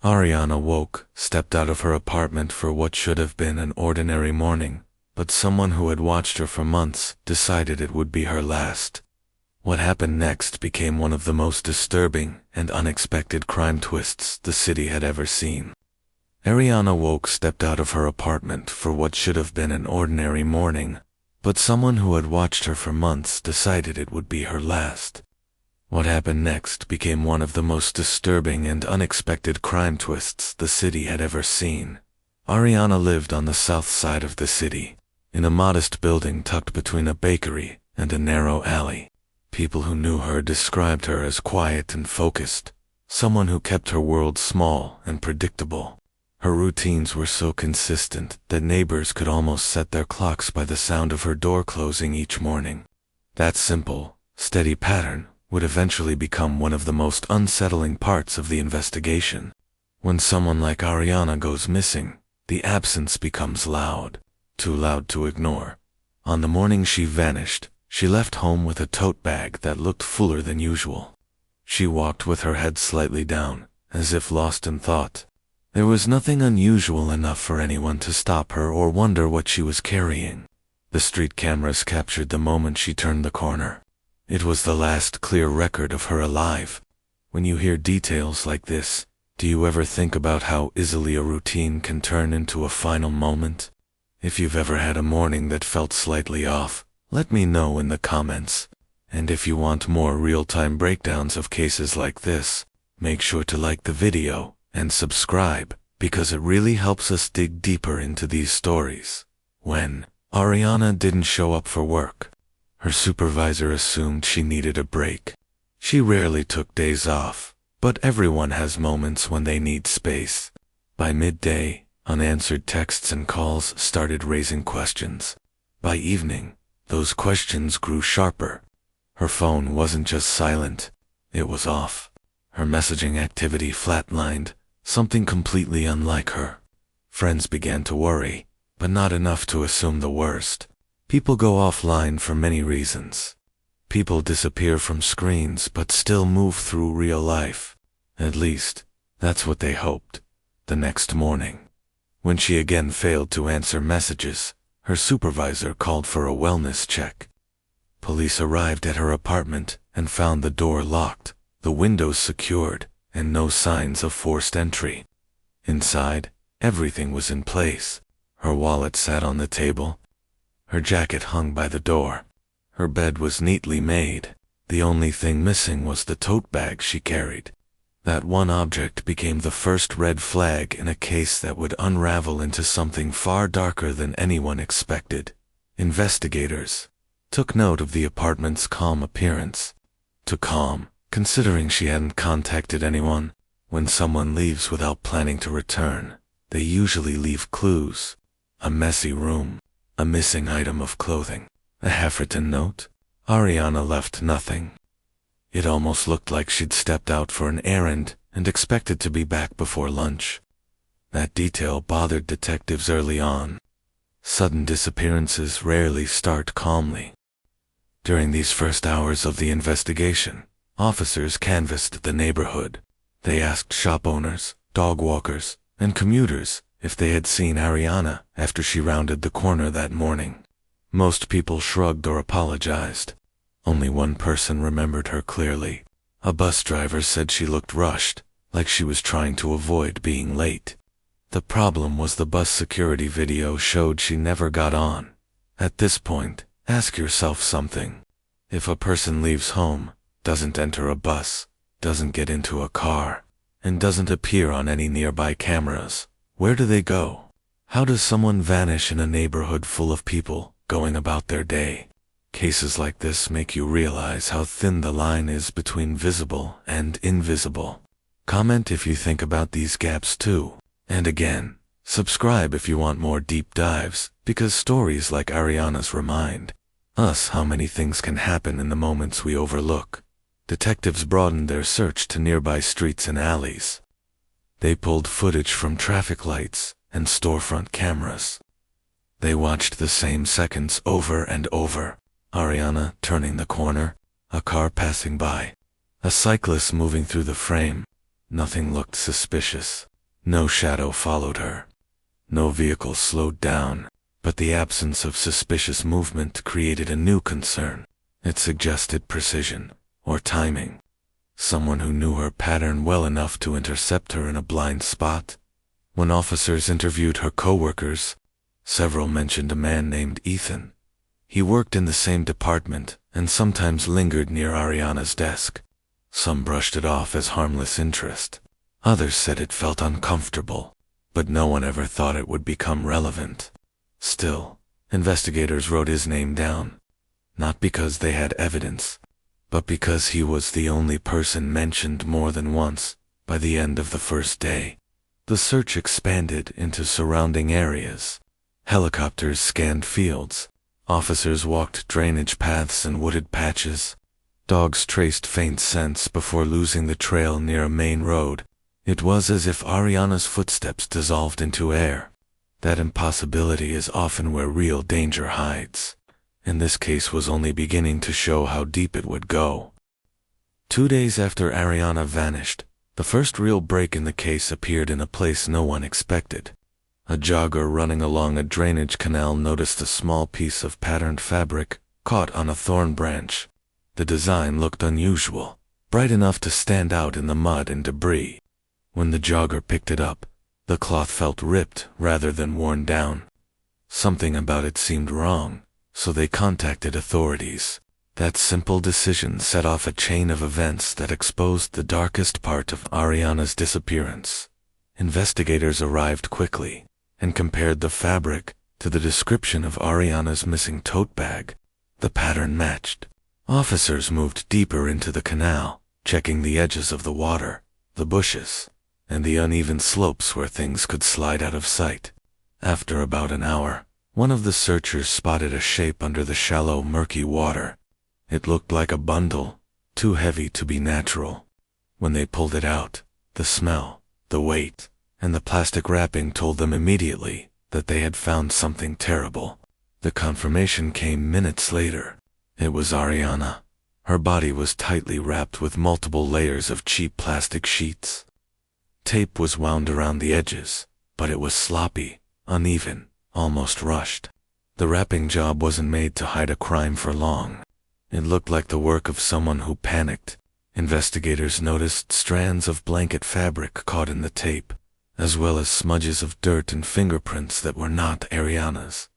Ariana Wolk stepped out of her apartment for what should have been an ordinary morning, but someone who had watched her for months decided it would be her last. What happened next became one of the most disturbing and unexpected crime twists the city had ever seen. Ariana Wolk stepped out of her apartment for what should have been an ordinary morning, but someone who had watched her for months decided it would be her last. What happened next became one of the most disturbing and unexpected crime twists the city had ever seen. Ariana lived on the south side of the city, in a modest building tucked between a bakery and a narrow alley. People who knew her described her as quiet and focused, someone who kept her world small and predictable. Her routines were so consistent that neighbors could almost set their clocks by the sound of her door closing each morning. That simple, steady pattern would eventually become one of the most unsettling parts of the investigation. When someone like Ariana goes missing, the absence becomes loud, too loud to ignore. On the morning she vanished, she left home with a tote bag that looked fuller than usual. She walked with her head slightly down, as if lost in thought. There was nothing unusual enough for anyone to stop her or wonder what she was carrying. The street cameras captured the moment she turned the corner. It was the last clear record of her alive. When you hear details like this, do you ever think about how easily a routine can turn into a final moment? If you've ever had a morning that felt slightly off, let me know in the comments. And if you want more real-time breakdowns of cases like this, make sure to like the video and subscribe, because it really helps us dig deeper into these stories. When Ariana didn't show up for work, her supervisor assumed she needed a break. She rarely took days off, but everyone has moments when they need space. By midday, unanswered texts and calls started raising questions. By evening, those questions grew sharper. Her phone wasn't just silent, it was off. Her messaging activity flatlined, something completely unlike her. Friends began to worry, but not enough to assume the worst. People go offline for many reasons. People disappear from screens but still move through real life. At least, that's what they hoped. The next morning, when she again failed to answer messages, her supervisor called for a wellness check. Police arrived at her apartment and found the door locked, the windows secured, and no signs of forced entry. Inside, everything was in place. Her wallet sat on the table. Her jacket hung by the door. Her bed was neatly made. The only thing missing was the tote bag she carried. That one object became the first red flag in a case that would unravel into something far darker than anyone expected. Investigators took note of the apartment's calm appearance. Too calm, considering she hadn't contacted anyone. When someone leaves without planning to return, they usually leave clues. A messy room, a missing item of clothing, a handwritten note. Ariana left nothing. It almost looked like she'd stepped out for an errand and expected to be back before lunch. That detail bothered detectives early on. Sudden disappearances rarely start calmly. During these first hours of the investigation, officers canvassed the neighborhood. They asked shop owners, dog walkers, and commuters if they had seen Ariana after she rounded the corner that morning. Most people shrugged or apologized. Only one person remembered her clearly. A bus driver said she looked rushed, like she was trying to avoid being late. The problem was the bus security video showed she never got on. At this point, ask yourself something. If a person leaves home, doesn't enter a bus, doesn't get into a car, and doesn't appear on any nearby cameras, where do they go? How does someone vanish in a neighborhood full of people going about their day? Cases like this make you realize how thin the line is between visible and invisible. Comment if you think about these gaps too. And again, subscribe if you want more deep dives, because stories like Ariana's remind us how many things can happen in the moments we overlook. Detectives broadened their search to nearby streets and alleys. They pulled footage from traffic lights and storefront cameras. They watched the same seconds over and over. Ariana turning the corner, a car passing by, a cyclist moving through the frame. Nothing looked suspicious. No shadow followed her. No vehicle slowed down, but the absence of suspicious movement created a new concern. It suggested precision, or timing. Someone who knew her pattern well enough to intercept her in a blind spot. When officers interviewed her coworkers, several mentioned a man named Ethan. He worked in the same department and sometimes lingered near Ariana's desk. Some brushed it off as harmless interest. Others said it felt uncomfortable, but no one ever thought it would become relevant. Still, investigators wrote his name down, not because they had evidence, but because he was the only person mentioned more than once. By the end of the first day, the search expanded into surrounding areas. Helicopters scanned fields. Officers walked drainage paths and wooded patches. Dogs traced faint scents before losing the trail near a main road. It was as if Ariana's footsteps dissolved into air. That impossibility is often where real danger hides. And this case was only beginning to show how deep it would go. 2 days after Ariana vanished, the first real break in the case appeared in a place no one expected. A jogger running along a drainage canal noticed a small piece of patterned fabric caught on a thorn branch. The design looked unusual, bright enough to stand out in the mud and debris. When the jogger picked it up, the cloth felt ripped rather than worn down. Something about it seemed wrong, so they contacted authorities. That simple decision set off a chain of events that exposed the darkest part of Ariana's disappearance. Investigators arrived quickly and compared the fabric to the description of Ariana's missing tote bag. The pattern matched. Officers moved deeper into the canal, checking the edges of the water, the bushes, and the uneven slopes where things could slide out of sight. After about an hour, one of the searchers spotted a shape under the shallow, murky water. It looked like a bundle, too heavy to be natural. When they pulled it out, the smell, the weight, and the plastic wrapping told them immediately that they had found something terrible. The confirmation came minutes later. It was Ariana. Her body was tightly wrapped with multiple layers of cheap plastic sheets. Tape was wound around the edges, but it was sloppy, uneven, almost rushed. The wrapping job wasn't made to hide a crime for long. It looked like the work of someone who panicked. Investigators noticed strands of blanket fabric caught in the tape, as well as smudges of dirt and fingerprints that were not Ariana's.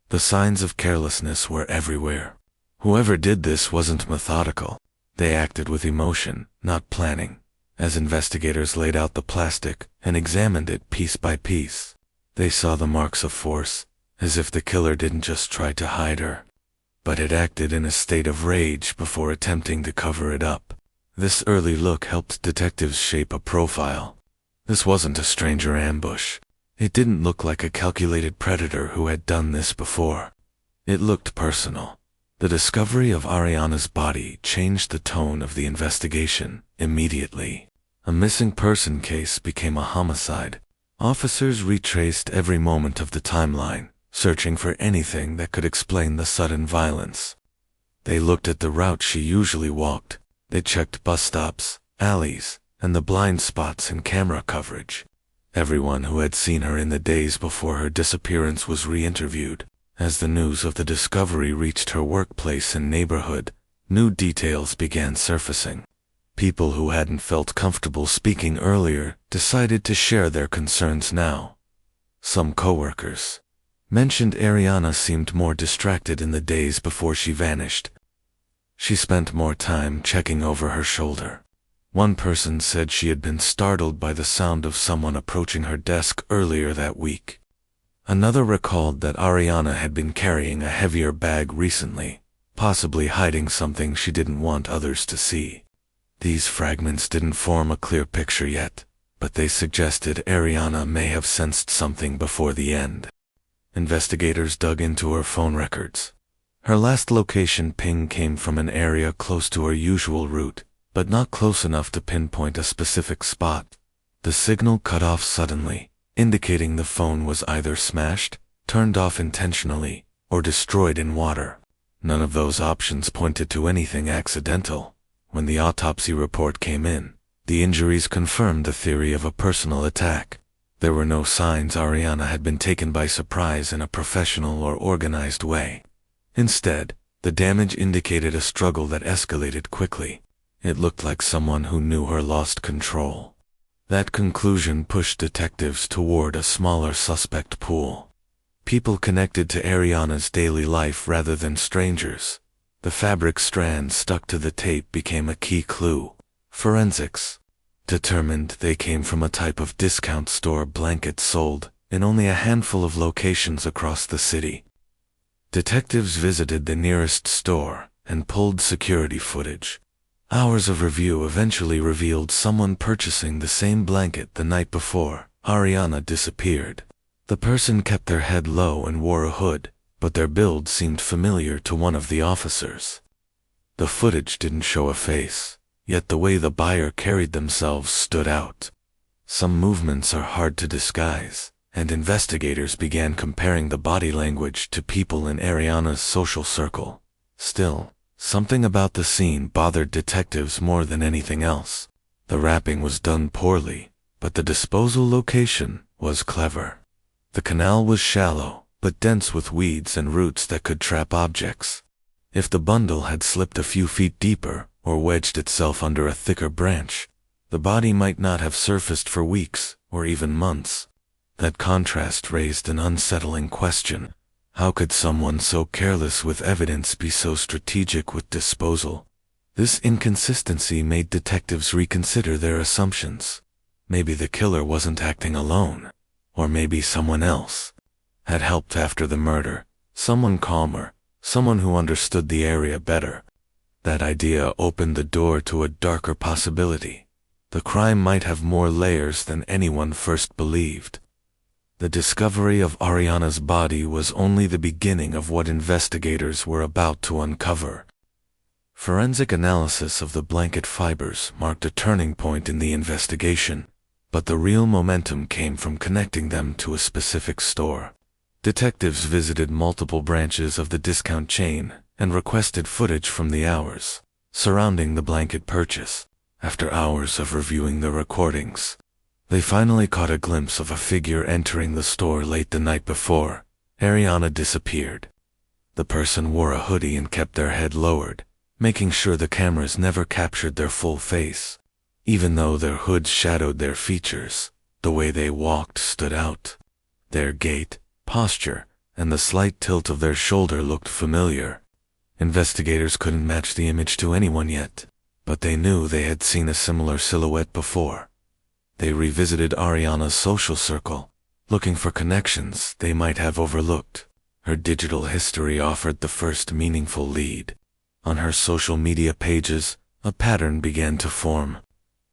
The signs of carelessness were everywhere. Whoever did this wasn't methodical. They acted with emotion, not planning. As investigators laid out the plastic and examined it piece by piece, they saw the marks of force, as if the killer didn't just try to hide her, but had acted in a state of rage before attempting to cover it up. This early look helped detectives shape a profile. This wasn't a stranger ambush. It didn't look like a calculated predator who had done this before. It looked personal. The discovery of Ariana's body changed the tone of the investigation immediately. A missing person case became a homicide. Officers retraced every moment of the timeline, searching for anything that could explain the sudden violence. They looked at the route she usually walked. They checked bus stops, alleys, and the blind spots in camera coverage. Everyone who had seen her in the days before her disappearance was re-interviewed. As the news of the discovery reached her workplace and neighborhood, new details began surfacing. People who hadn't felt comfortable speaking earlier decided to share their concerns now. Some coworkers mentioned Ariana seemed more distracted in the days before she vanished. She spent more time checking over her shoulder. One person said she had been startled by the sound of someone approaching her desk earlier that week. Another recalled that Ariana had been carrying a heavier bag recently, possibly hiding something she didn't want others to see. These fragments didn't form a clear picture yet, but they suggested Ariana may have sensed something before the end. Investigators dug into her phone records. Her last location ping came from an area close to her usual route, but not close enough to pinpoint a specific spot. The signal cut off suddenly, indicating the phone was either smashed, turned off intentionally, or destroyed in water. None of those options pointed to anything accidental. When the autopsy report came in, the injuries confirmed the theory of a personal attack. There were no signs Ariana had been taken by surprise in a professional or organized way. Instead, the damage indicated a struggle that escalated quickly. It looked like someone who knew her lost control. That conclusion pushed detectives toward a smaller suspect pool. People connected to Ariana's daily life rather than strangers. The fabric strand stuck to the tape became a key clue. Forensics determined they came from a type of discount store blankets sold in only a handful of locations across the city. Detectives visited the nearest store and pulled security footage. Hours of review eventually revealed someone purchasing the same blanket the night before Ariana disappeared. The person kept their head low and wore a hood, but their build seemed familiar to one of the officers. The footage didn't show a face, yet the way the buyer carried themselves stood out. Some movements are hard to disguise, and investigators began comparing the body language to people in Ariana's social circle. Still, something about the scene bothered detectives more than anything else. The wrapping was done poorly, but the disposal location was clever. The canal was shallow, but dense with weeds and roots that could trap objects. If the bundle had slipped a few feet deeper or wedged itself under a thicker branch, the body might not have surfaced for weeks or even months. That contrast raised an unsettling question. How could someone so careless with evidence be so strategic with disposal? This inconsistency made detectives reconsider their assumptions. Maybe the killer wasn't acting alone, or maybe someone else had helped after the murder, someone calmer, someone who understood the area better. That idea opened the door to a darker possibility. The crime might have more layers than anyone first believed. The discovery of Ariana's body was only the beginning of what investigators were about to uncover. Forensic analysis of the blanket fibers marked a turning point in the investigation, but the real momentum came from connecting them to a specific store. Detectives visited multiple branches of the discount chain and requested footage from the hours surrounding the blanket purchase. After hours of reviewing the recordings, they finally caught a glimpse of a figure entering the store late the night before Ariana disappeared. The person wore a hoodie and kept their head lowered, making sure the cameras never captured their full face. Even though their hoods shadowed their features, the way they walked stood out. Their gait, posture, and the slight tilt of their shoulder looked familiar. Investigators couldn't match the image to anyone yet, but they knew they had seen a similar silhouette before. They revisited Ariana's social circle, looking for connections they might have overlooked. Her digital history offered the first meaningful lead. On her social media pages, a pattern began to form.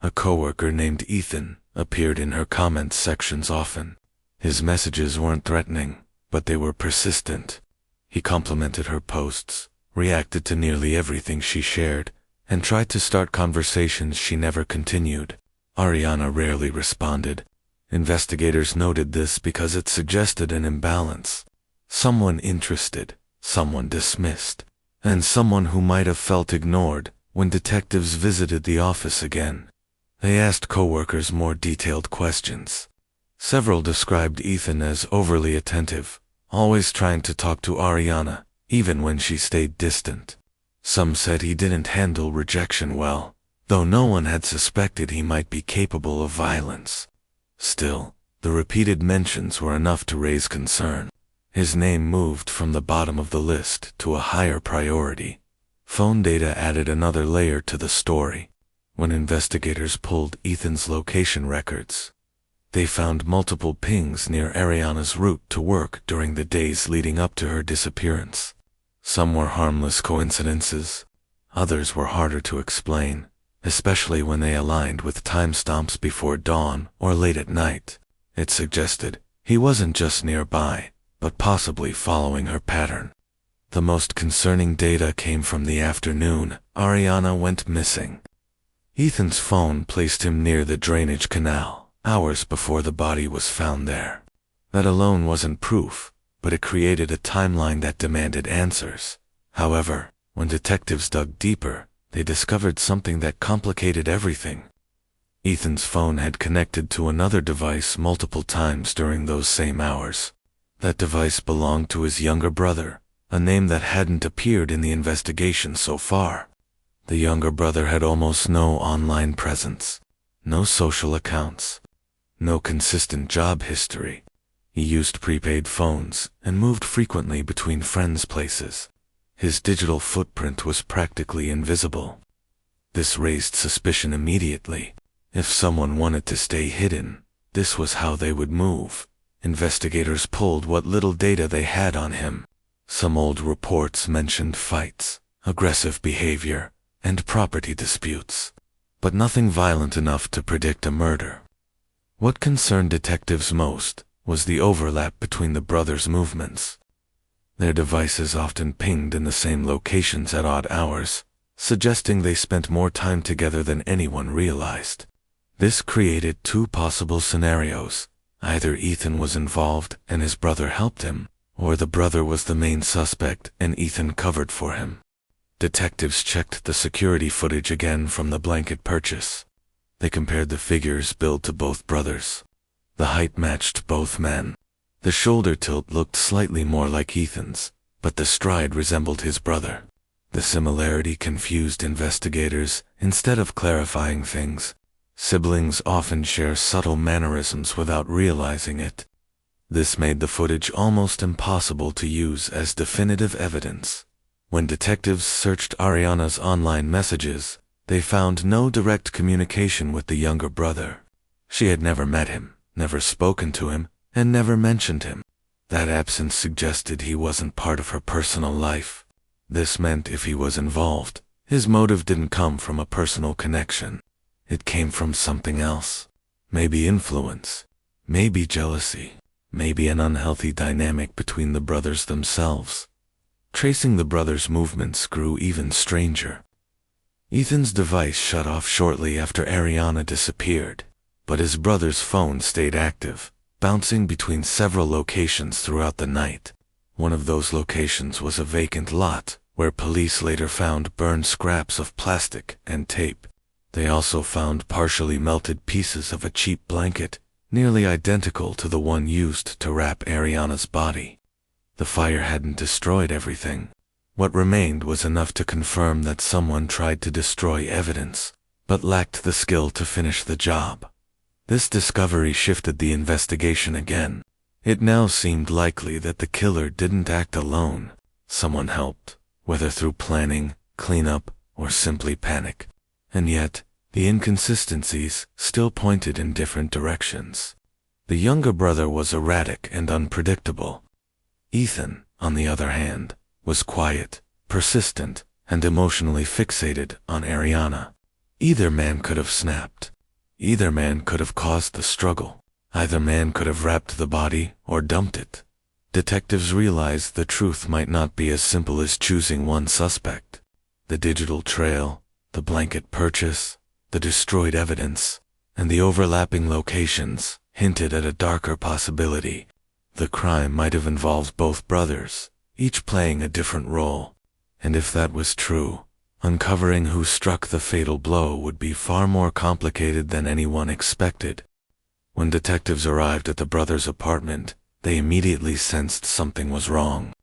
A coworker named Ethan appeared in her comments sections often. His messages weren't threatening, but they were persistent. He complimented her posts, reacted to nearly everything she shared, and tried to start conversations she never continued. Ariana rarely responded. Investigators noted this because it suggested an imbalance. Someone interested, someone dismissed, and someone who might have felt ignored. When detectives visited the office again, they asked coworkers more detailed questions. Several described Ethan as overly attentive, always trying to talk to Ariana, even when she stayed distant. Some said he didn't handle rejection well, though no one had suspected he might be capable of violence. Still, the repeated mentions were enough to raise concern. His name moved from the bottom of the list to a higher priority. Phone data added another layer to the story. When investigators pulled Ethan's location records, they found multiple pings near Ariana's route to work during the days leading up to her disappearance. Some were harmless coincidences. Others were harder to explain, especially when they aligned with timestamps before dawn or late at night. It suggested he wasn't just nearby, but possibly following her pattern. The most concerning data came from the afternoon Ariana went missing. Ethan's phone placed him near the drainage canal, hours before the body was found there. That alone wasn't proof, but it created a timeline that demanded answers. However, when detectives dug deeper, they discovered something that complicated everything. Ethan's phone had connected to another device multiple times during those same hours. That device belonged to his younger brother, a name that hadn't appeared in the investigation so far. The younger brother had almost no online presence, no social accounts, no consistent job history. He used prepaid phones and moved frequently between friends' places. His digital footprint was practically invisible. This raised suspicion immediately. If someone wanted to stay hidden, this was how they would move. Investigators pulled what little data they had on him. Some old reports mentioned fights, aggressive behavior, and property disputes, but nothing violent enough to predict a murder. What concerned detectives most was the overlap between the brothers' movements. Their devices often pinged in the same locations at odd hours, suggesting they spent more time together than anyone realized. This created two possible scenarios. Either Ethan was involved and his brother helped him, or the brother was the main suspect and Ethan covered for him. Detectives checked the security footage again from the blanket purchase. They compared the figures billed to both brothers. The height matched both men. The shoulder tilt looked slightly more like Ethan's, but the stride resembled his brother. The similarity confused investigators instead of clarifying things. Siblings often share subtle mannerisms without realizing it. This made the footage almost impossible to use as definitive evidence. When detectives searched Ariana's online messages, they found no direct communication with the younger brother. She had never met him, never spoken to him, and never mentioned him. That absence suggested he wasn't part of her personal life. This meant if he was involved, his motive didn't come from a personal connection. It came from something else. Maybe influence, maybe jealousy, maybe an unhealthy dynamic between the brothers themselves. Tracing the brothers' movements grew even stranger. Ethan's device shut off shortly after Ariana disappeared, but his brother's phone stayed active, bouncing between several locations throughout the night. One of those locations was a vacant lot, where police later found burned scraps of plastic and tape. They also found partially melted pieces of a cheap blanket, nearly identical to the one used to wrap Ariana's body. The fire hadn't destroyed everything. What remained was enough to confirm that someone tried to destroy evidence, but lacked the skill to finish the job. This discovery shifted the investigation again. It now seemed likely that the killer didn't act alone. Someone helped, whether through planning, cleanup, or simply panic. And yet, the inconsistencies still pointed in different directions. The younger brother was erratic and unpredictable. Ethan, on the other hand, was quiet, persistent, and emotionally fixated on Ariana. Either man could have snapped. Either man could have caused the struggle. Either man could have wrapped the body or dumped it. Detectives realized the truth might not be as simple as choosing one suspect. The digital trail, the blanket purchase, the destroyed evidence, and the overlapping locations hinted at a darker possibility. The crime might have involved both brothers, each playing a different role. And if that was true, uncovering who struck the fatal blow would be far more complicated than anyone expected. When detectives arrived at the brothers' apartment, they immediately sensed something was wrong.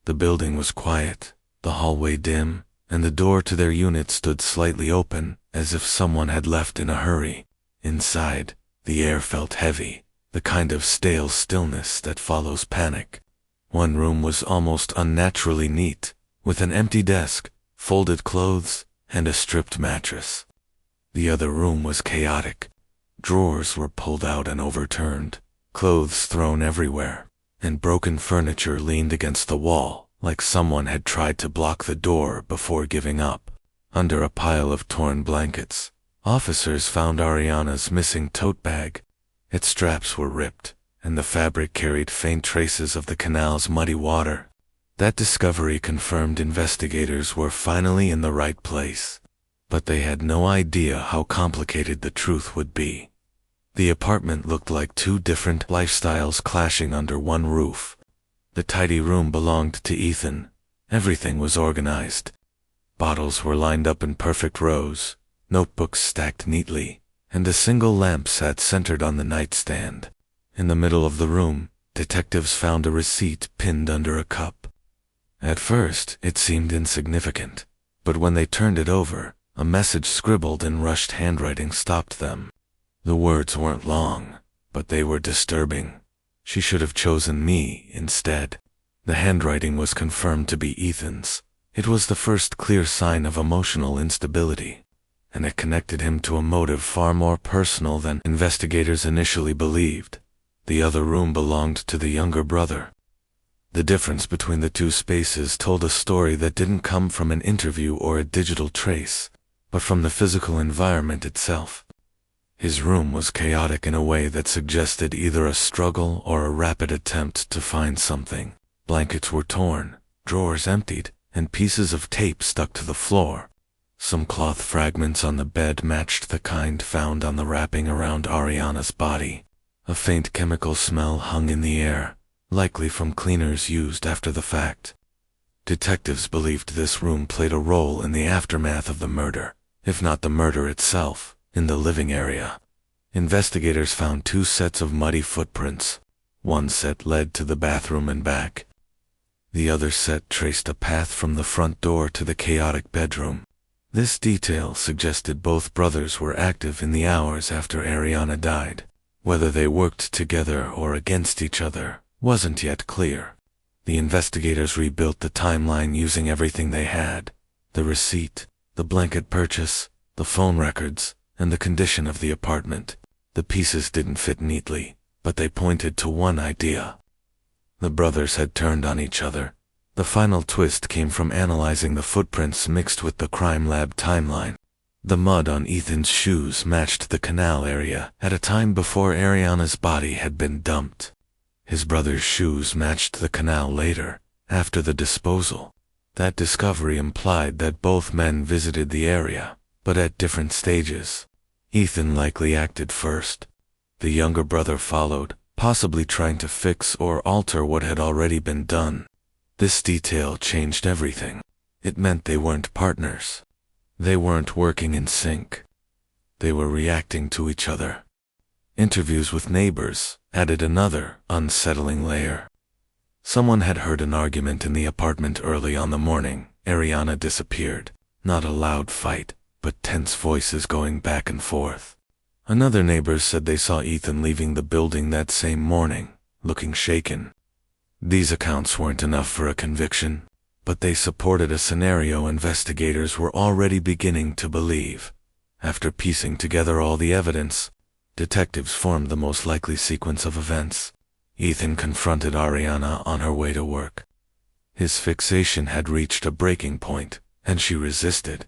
The building was quiet, the hallway dim, and the door to their unit stood slightly open, as if someone had left in a hurry. Inside, the air felt heavy, the kind of stale stillness that follows panic. One room was almost unnaturally neat, with an empty desk, folded clothes, and a stripped mattress. The other room was chaotic. Drawers were pulled out and overturned, clothes thrown everywhere, and broken furniture leaned against the wall, like someone had tried to block the door before giving up. Under a pile of torn blankets, officers found Ariana's missing tote bag. Its straps were ripped, and the fabric carried faint traces of the canal's muddy water. That discovery confirmed investigators were finally in the right place. But they had no idea how complicated the truth would be. The apartment looked like two different lifestyles clashing under one roof. The tidy room belonged to Ethan. Everything was organized. Bottles were lined up in perfect rows, notebooks stacked neatly, and a single lamp sat centered on the nightstand. In the middle of the room, detectives found a receipt pinned under a cup. At first, it seemed insignificant, but when they turned it over, a message scribbled in rushed handwriting stopped them. The words weren't long, but they were disturbing. She should have chosen me instead. The handwriting was confirmed to be Ethan's. It was the first clear sign of emotional instability, and it connected him to a motive far more personal than investigators initially believed. The other room belonged to the younger brother. The difference between the two spaces told a story that didn't come from an interview or a digital trace, but from the physical environment itself. His room was chaotic in a way that suggested either a struggle or a rapid attempt to find something. Blankets were torn, drawers emptied, and pieces of tape stuck to the floor. Some cloth fragments on the bed matched the kind found on the wrapping around Ariana's body. A faint chemical smell hung in the air, likely from cleaners used after the fact. Detectives believed this room played a role in the aftermath of the murder, if not the murder itself, in the living area. Investigators found 2 sets of muddy footprints. One set led to the bathroom and back. The other set traced a path from the front door to the chaotic bedroom. This detail suggested both brothers were active in the hours after Ariana died. Whether they worked together or against each other wasn't yet clear. The investigators rebuilt the timeline using everything they had: the receipt, the blanket purchase, the phone records, and the condition of the apartment. The pieces didn't fit neatly, but they pointed to one idea. The brothers had turned on each other. The final twist came from analyzing the footprints mixed with the crime lab timeline. The mud on Ethan's shoes matched the canal area at a time before Ariana's body had been dumped. His brother's shoes matched the canal later, after the disposal. That discovery implied that both men visited the area, but at different stages. Ethan likely acted first. The younger brother followed, possibly trying to fix or alter what had already been done. This detail changed everything. It meant they weren't partners. They weren't working in sync. They were reacting to each other. Interviews with neighbors added another unsettling layer. Someone had heard an argument in the apartment early on the morning Ariana disappeared. Not a loud fight, but tense voices going back and forth. Another neighbor said they saw Ethan leaving the building that same morning, looking shaken. These accounts weren't enough for a conviction, but they supported a scenario investigators were already beginning to believe. After piecing together all the evidence, detectives formed the most likely sequence of events. Ethan confronted Ariana on her way to work. His fixation had reached a breaking point, and she resisted.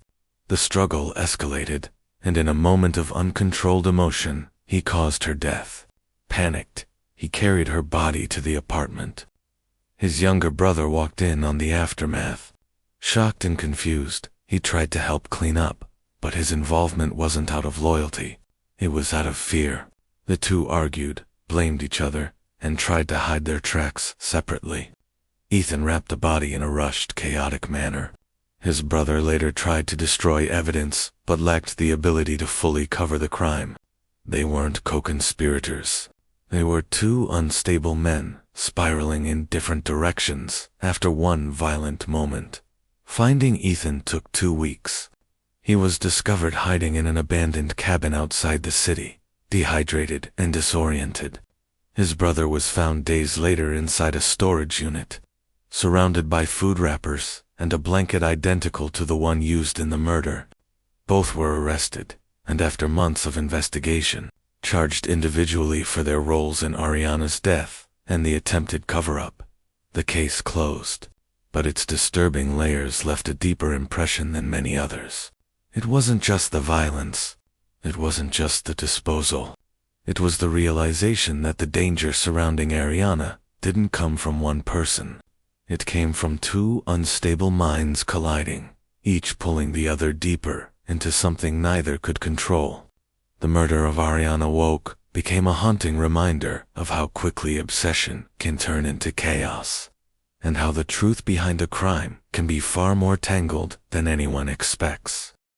The struggle escalated, and in a moment of uncontrolled emotion, he caused her death. Panicked, he carried her body to the apartment. His younger brother walked in on the aftermath. Shocked and confused, he tried to help clean up, but his involvement wasn't out of loyalty. It was out of fear. The two argued, blamed each other, and tried to hide their tracks separately. Ethan wrapped the body in a rushed, chaotic manner. His brother later tried to destroy evidence, but lacked the ability to fully cover the crime. They weren't co-conspirators. They were 2 unstable men, spiraling in different directions after one violent moment. Finding Ethan took 2 weeks. He was discovered hiding in an abandoned cabin outside the city, dehydrated and disoriented. His brother was found days later inside a storage unit, surrounded by food wrappers and a blanket identical to the one used in the murder. Both were arrested, and after months of investigation, charged individually for their roles in Ariana's death and the attempted cover-up. The case closed, but its disturbing layers left a deeper impression than many others. It wasn't just the violence. It wasn't just the disposal. It was the realization that the danger surrounding Ariana didn't come from one person. It came from 2 unstable minds colliding, each pulling the other deeper into something neither could control. The murder of Ariana Wolk became a haunting reminder of how quickly obsession can turn into chaos, and how the truth behind a crime can be far more tangled than anyone expects.